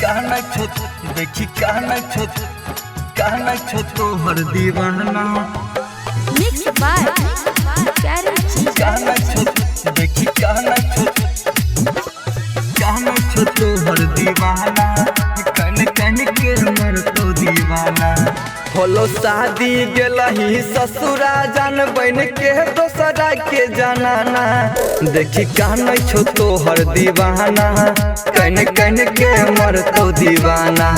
कहना छो देखी कहना छो तोहर दीवाना मिक्स बाय प्यारे कहना छो देखी कहना छो तोहर दीवाना कन कन के मर तो दीवाना होलो शादी गेलही ससुरा जान बन के दोसरा के जनाना देखी कहना छो तोहर दीवाना कन कन के मर तो दीवाना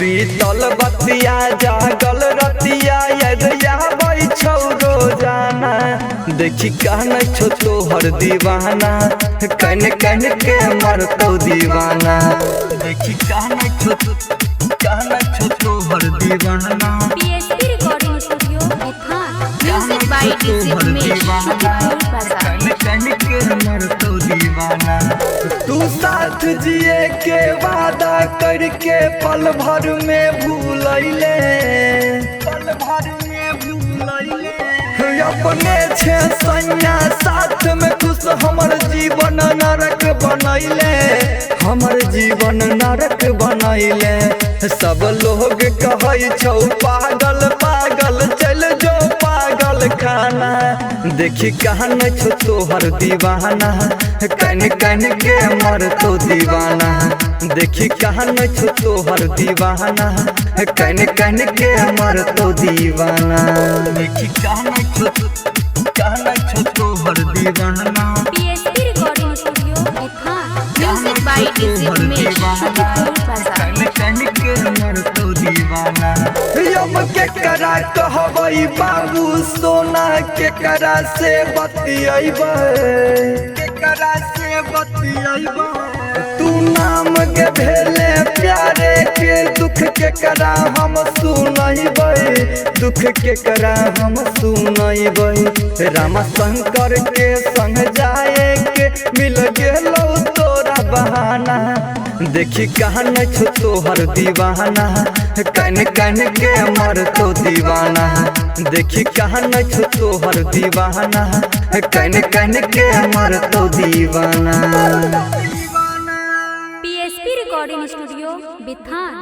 बीतल बतिया जागल रतिया यदिया बै छौ रोजाना देखी कहना छो तोहर दीवाना कन कन के मर तो दीवाना देखी कहना छो तोहर दीवाना पीएसपी रिकॉर्डिंग स्टूडियो विधान म्यूजिक बाय डीजे उमेश दीवाना तू साथ जिए के वादा करके पल भर में भूलैले अपने छे सैया साथ में खुश हमर जीवन नरक बनैले हमर जीवन नरक बनैले सब लोग कहै छौ पागल पागल चल जो पागल खाना देखी कहना छो तोहर दीवाना कन कन के मर तो दीवाना देखी कहना छो तोहर दीवाना कन कन के मर तो दीवाना देखी कहना छो तोहर दीवाना पीएसपी रिकॉर्डिंग स्टूडियो विधान म्यूजिक बाय डीजे उमेश अब केकरा कहबै बाबू सोना केकरा से बतियैबै तू नाम के भेले प्यारे के दुख केकरा हम सुनैबै दुख केकरा हम सुनैबै राम शंकर के संग जाए के मिल गेलौ तोरा बहाना देखी कहना छो तोहर दीवाना कन कन के मर तो दीवाना देखी कहना छो तोहर दीवाना कन कन के मर तो दीवाना पीएसपी रिकॉर्डिंग स्टूडियो विधान।